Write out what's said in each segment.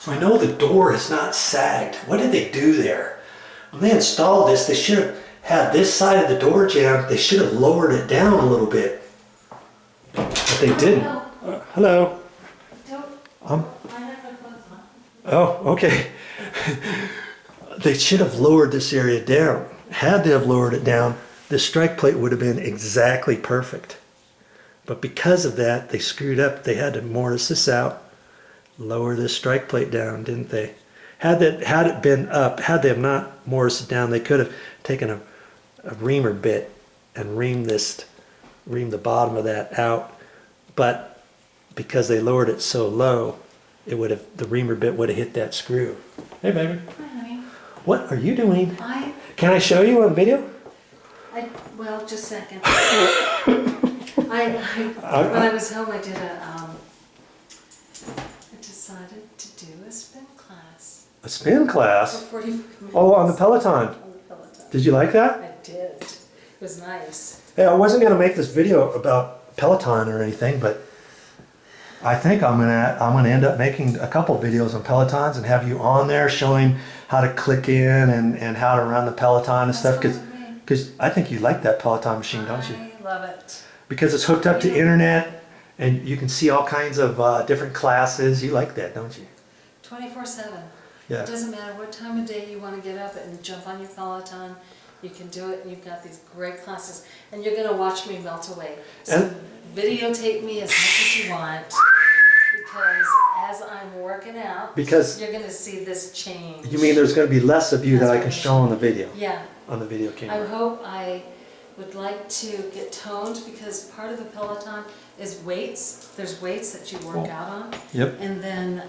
So I know the door is not sagged. What did they do there? When they installed this, they should have had this side of the door jamb, they should have lowered it down a little bit. But they didn't. Hello. I have my clothes on. Oh, okay. They should have lowered this area down. Had they have lowered it down, this strike plate would have been exactly perfect. But because of that, they screwed up. They had to mortise this out, lower this strike plate down, didn't they? Had it been up, had they have not mortised it down, they could have taken a reamer bit and reamed the bottom of that out. But because they lowered it so low, the reamer bit would have hit that screw. Hey, baby. Hi, honey. What are you doing? Can I show you on video? Well, just a second. When I was home, I decided to do a spin class. A spin class? For 45 minutes. Oh, on the Peloton. On the Peloton. Did you like that? I did. It was nice. Hey, I wasn't going to make this video about Peloton or anything, but I think I'm gonna end up making a couple videos on Pelotons and have you on there showing how to click in and how to run the Peloton and stuff, because I think you like that Peloton machine, don't you? I love it. Because it's hooked up to internet and you can see all kinds of different classes. You like that, don't you? 24/7. Yeah. It doesn't matter what time of day you want to get up and jump on your Peloton. You can do it, and you've got these great classes, and you're going to watch me melt away. So videotape me as much as you want, because as I'm working out, you're going to see this change. You mean there's going to be less of you that I can show on the video? Yeah. On the video camera. I would like to get toned, because part of the Peloton is weights. There's weights that you work out on. Yep. And then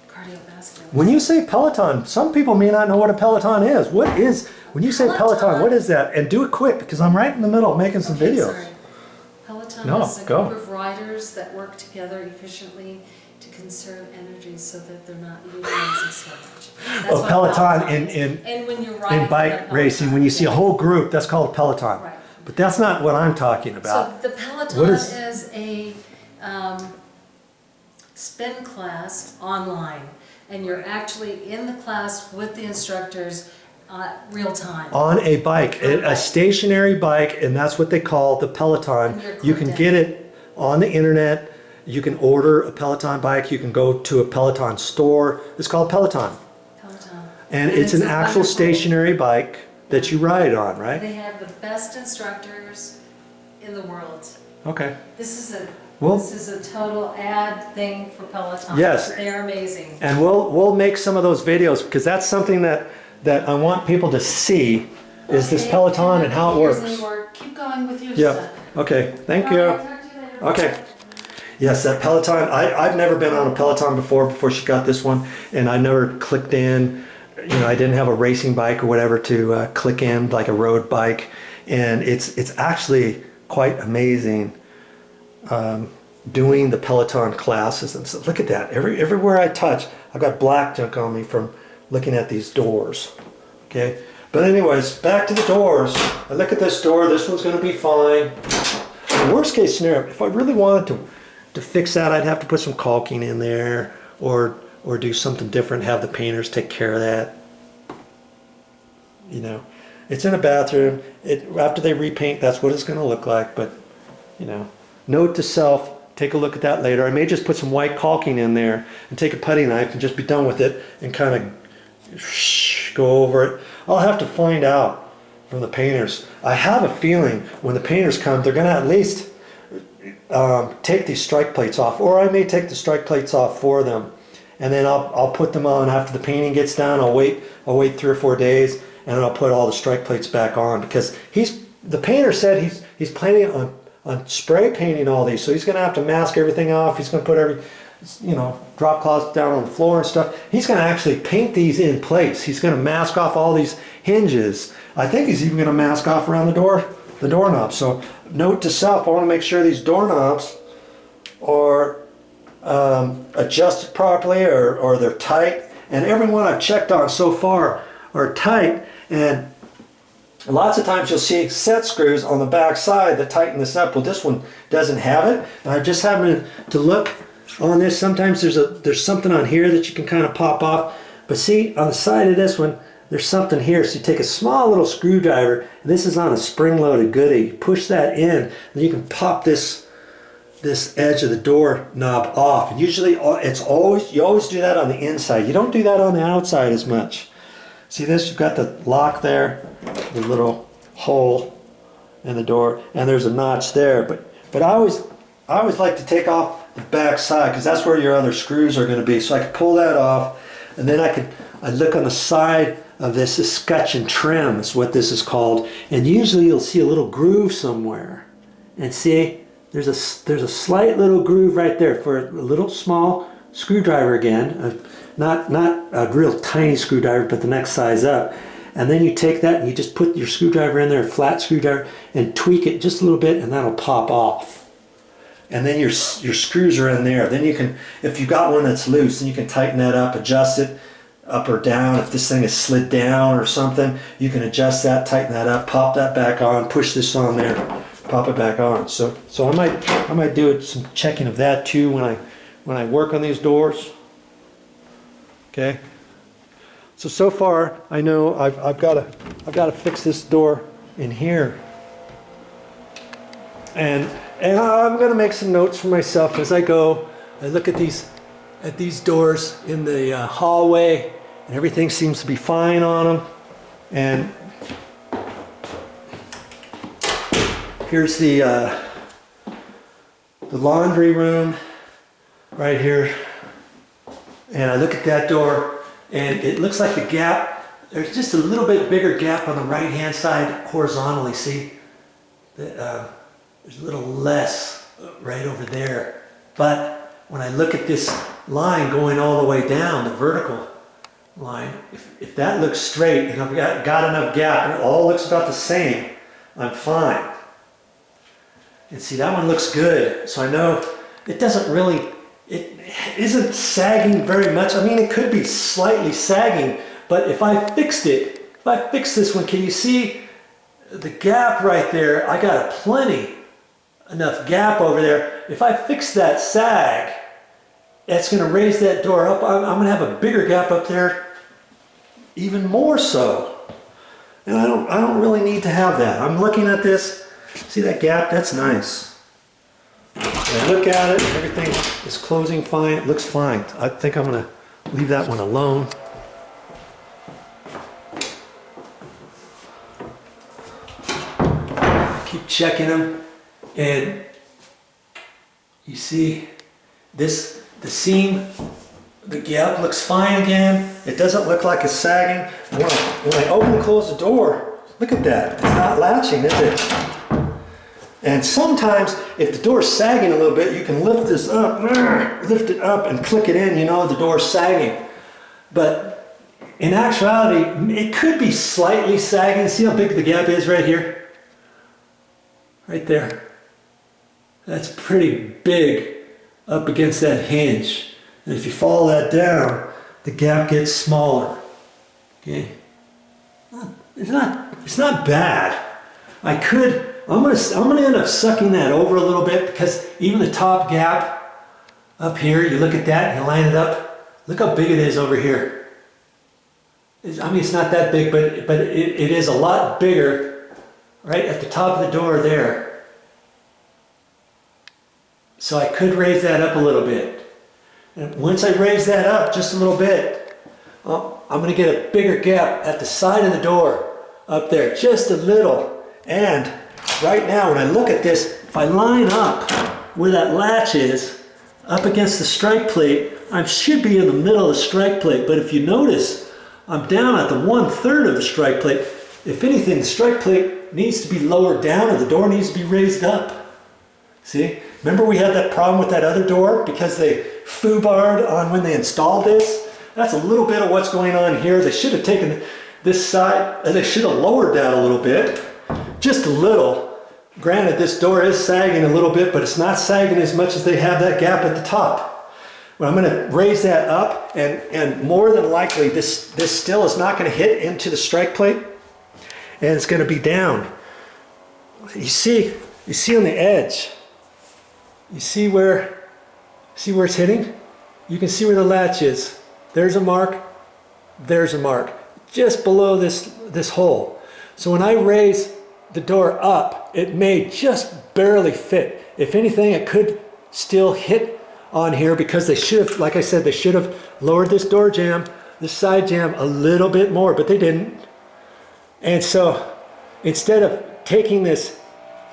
cardiovascular. When you say Peloton, some people may not know what a Peloton is. When you say Peloton, what is that? And do it quick, because I'm right in the middle of making some videos. Sorry. Peloton is a group of riders that work together efficiently to conserve energy so that they're not utilizing so much. That's what Peloton and when you're riding in bike racing, when you see a whole group, that's called a Peloton. Right. But that's not what I'm talking about. So the Peloton is a spin class online, and you're actually in the class with the instructors real time. On a bike, a stationary bike, and that's what they call the Peloton. You can get it on the internet. You can order a Peloton bike. You can go to a Peloton store. It's called Peloton. And it's an actual stationary bike that you ride on, right? They have the best instructors in the world. Okay. This is a total ad thing for Peloton. Yes. They are amazing. And we'll make some of those videos, because that's something that I want people to see, is this Peloton and how it works. Keep going with your Yeah. stuff. Okay. Thank you. All right, talk to you later. Okay. Yes, that Peloton. I've never been on a Peloton before she got this one, and I never clicked in. You know, I didn't have a racing bike or whatever to click in, like a road bike, and it's actually quite amazing doing the Peloton classes. And so look at that. Everywhere I touch, I've got black junk on me from looking at these doors. Okay, but anyways, back to the doors. I look at this door. This one's going to be fine. The worst case scenario, if I really wanted to fix that, I'd have to put some caulking in there, or do something different, have the painters take care of that. You know, it's in a bathroom. After they repaint, that's what it's going to look like. But, you know, note to self, take a look at that later. I may just put some white caulking in there and take a putty knife and just be done with it and kind of go over it. I'll have to find out from the painters. I have a feeling when the painters come, they're going to at least take these strike plates off, or I may take the strike plates off for them, and then I'll put them on after the painting gets done. I'll wait 3 or 4 days, and then I'll put all the strike plates back on, because the painter said he's planning on spray painting all these, so he's going to have to mask everything off. He's going to put drop cloths down on the floor and stuff. He's going to actually paint these in place. He's going to mask off all these hinges. I think he's even going to mask off around the doorknob. So note to self, I want to make sure these doorknobs are adjusted properly, or they're tight. And every one I've checked on so far are tight, and lots of times you'll see set screws on the back side that tighten this up. Well, this one doesn't have it, and I just happened to look on this, sometimes there's something on here that you can kind of pop off. But see, on the side of this one, there's something here. So you take a small little screwdriver, and this is on a spring-loaded goodie. You push that in, and you can pop this edge of the door knob off. And usually you always do that on the inside. You don't do that on the outside as much. See this? You've got the lock there, the little hole in the door, and there's a notch there. But I always like to take off the back side, because that's where your other screws are going to be. So I can pull that off, and then I look on the side of this escutcheon trim is what this is called, and usually you'll see a little groove somewhere. And see, there's a slight little groove right there for a little small screwdriver again, not a real tiny screwdriver, but the next size up. And then you take that and you just put your screwdriver in there, a flat screwdriver, and tweak it just a little bit, and that'll pop off. And then your screws are in there. Then you can, if you got one that's loose, then you can tighten that up, adjust it up or down. If this thing is slid down or something, you can adjust that, tighten that up, pop that back on, push this on there, pop it back on. So I might do some checking of that too when I work on these doors. Okay. So far I know I've got to fix this door in here. And I'm going to make some notes for myself as I go. I look at these doors in the hallway, and everything seems to be fine on them. And here's the laundry room right here. And I look at that door, and it looks like the gap, there's just a little bit bigger gap on the right hand side horizontally. See? There's a little less right over there. But when I look at this line going all the way down, the vertical line, if that looks straight and I've got enough gap and it all looks about the same, I'm fine. And see, that one looks good. So I know it isn't sagging very much. I mean, it could be slightly sagging, but if I fix this one, can you see the gap right there? I got enough gap over there. If I fix that sag, that's going to raise that door up. I'm going to have a bigger gap up there, even more so. And I don't really need to have that. I'm looking at this. See that gap? That's nice. When I look at it, everything is closing fine. It looks fine. I think I'm going to leave that one alone. Keep checking them. And you see the seam, the gap looks fine again. It doesn't look like it's sagging. When I open and close the door, look at that. It's not latching, is it? And sometimes if the door's sagging a little bit, you can lift this up, lift it up and click it in, you know the door's sagging. But in actuality, it could be slightly sagging. See how big the gap is right here? Right there. That's pretty big up against that hinge. And if you follow that down, the gap gets smaller. Okay? It's not bad. I'm gonna end up sucking that over a little bit, because even the top gap up here, you look at that and you line it up. Look how big it is over here. I mean, it's not that big, but it is a lot bigger right at the top of the door there. So I could raise that up a little bit. And once I raise that up just a little bit, I'm going to get a bigger gap at the side of the door up there, just a little. And right now when I look at this, if I line up where that latch is, up against the strike plate, I should be in the middle of the strike plate. But if you notice, I'm down at the 1/3 of the strike plate. If anything, the strike plate needs to be lowered down, or the door needs to be raised up. See? Remember we had that problem with that other door because they foobarred on when they installed this? That's a little bit of what's going on here. They should have taken this side, they should have lowered that a little bit. Just a little. Granted, this door is sagging a little bit, but it's not sagging as much as they have that gap at the top. Well, I'm going to raise that up, and more than likely this still is not going to hit into the strike plate, and it's going to be down. You see on the edge, you see where See where it's hitting? You can see where the latch is. There's a mark, there's a mark, just below this hole. So when I raise the door up, it may just barely fit. If anything, it could still hit on here because they should have, like I said, they should have lowered this door jamb, this side jamb a little bit more, but they didn't. And so instead of taking this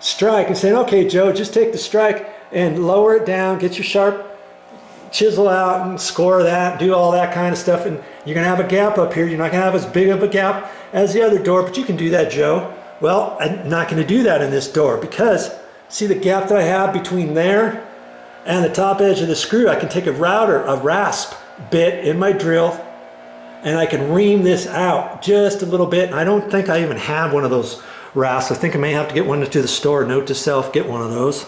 strike and saying, okay, Joe, just take the strike and lower it down, get your sharp chisel out and score that, do all that kind of stuff, and you're gonna have a gap up here. You're not gonna have as big of a gap as the other door, but you can do that, Joe. Well, I'm not gonna do that in this door because see the gap that I have between there and the top edge of the screw? I can take a rasp bit in my drill, and I can ream this out just a little bit. And I don't think I even have one of those rasps. I think I may have to get one to the store. Note to self, get one of those.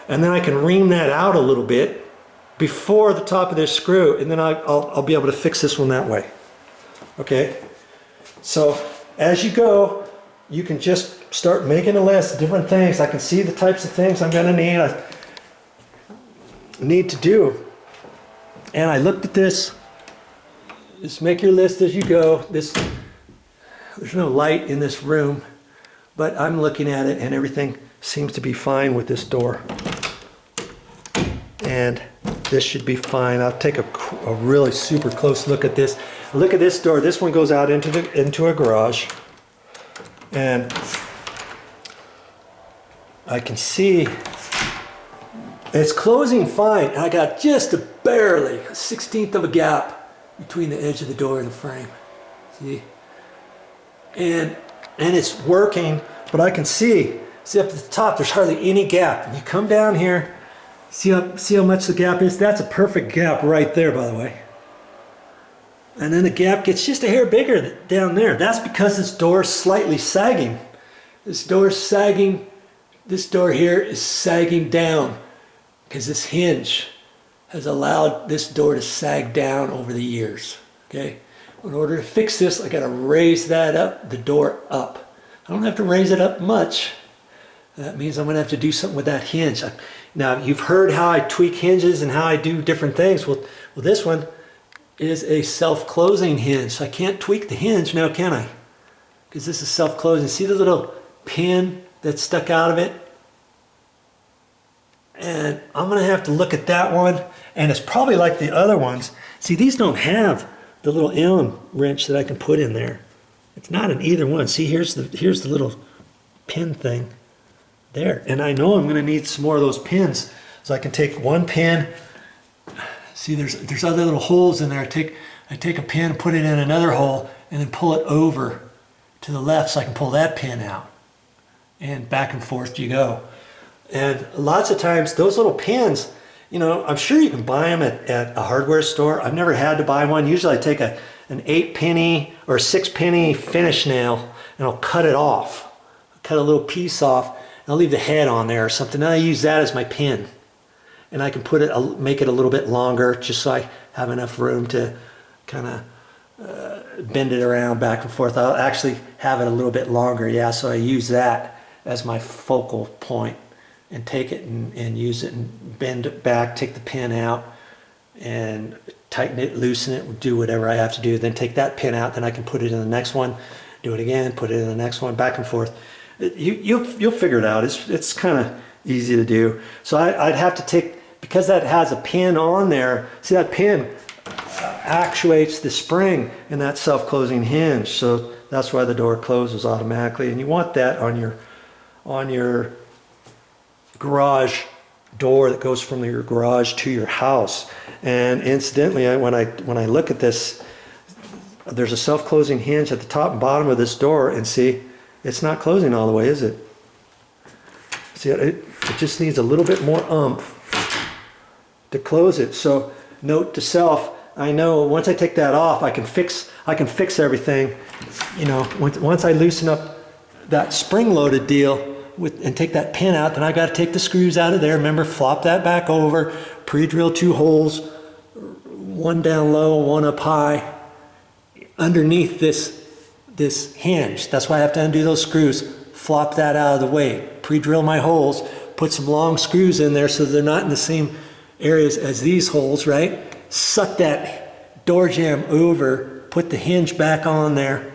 And then I can ream that out a little bit before the top of this screw, and then I'll be able to fix this one that way. Okay, so as you go, you can just start making a list of different things. I can see the types of things I'm gonna need to do. And I looked at this. Just make your list as you go. There's no light in this room, but I'm looking at it and everything seems to be fine with this door. And this should be fine. I'll take a really super close look at this. Look at this door. This one goes out into a garage. And I can see it's closing fine. I got just barely a 1/16 of a gap between the edge of the door and the frame. See? And it's working, but I can see up at the top there's hardly any gap. And you come down here, see how much the gap is? That's a perfect gap right there, by the way. And then the gap gets just a hair bigger down there. That's because this door is slightly sagging. This door is sagging. This door here is sagging down because this hinge has allowed this door to sag down over the years. Okay. In order to fix this, I got to raise that up, the door up. I don't have to raise it up much. That means I'm going to have to do something with that hinge. Now, you've heard how I tweak hinges and how I do different things. Well, this one is a self-closing hinge. So I can't tweak the hinge now, can I? Because this is self-closing. See the little pin that's stuck out of it? And I'm going to have to look at that one. And it's probably like the other ones. See, these don't have the little Allen wrench that I can put in there. It's not in either one. See, here's the little pin thing there. And I know I'm going to need some more of those pins. So I can take one pin. See, there's other little holes in there. I take a pin, put it in another hole, and then pull it over to the left so I can pull that pin out. And back and forth you go. And lots of times those little pins, you know, I'm sure you can buy them at a hardware store. I've never had to buy one. Usually I take an 8-penny or 6-penny finish nail and I'll cut it off. I'll cut a little piece off and I'll leave the head on there or something. Then I use that as my pin. And I can make it a little bit longer just so I have enough room to kind of bend it around back and forth. I'll actually have it a little bit longer, yeah, so I use that as my focal point and take it and use it and bend it back, take the pin out and tighten it, loosen it, do whatever I have to do. Then take that pin out, then I can put it in the next one, do it again, put it in the next one, back and forth. You'll figure it out. It's kind of easy to do. So I'd have to take, because that has a pin on there, see that pin actuates the spring in that self-closing hinge. So that's why the door closes automatically. And you want that on your garage door that goes from your garage to your house. And incidentally, when I look at this, there's a self-closing hinge at the top and bottom of this door, and see, it's not closing all the way, is it? See, it just needs a little bit more oomph to close it. So note to self, I know once I take that off, I can fix everything. You know, once I loosen up that spring-loaded deal and take that pin out, then I got to take the screws out of there. Remember, flop that back over, pre-drill 2 holes, one down low, one up high, underneath this hinge. That's why I have to undo those screws, flop that out of the way, pre-drill my holes, put some long screws in there so they're not in the same areas as these holes, right? Suck that door jamb over, put the hinge back on there,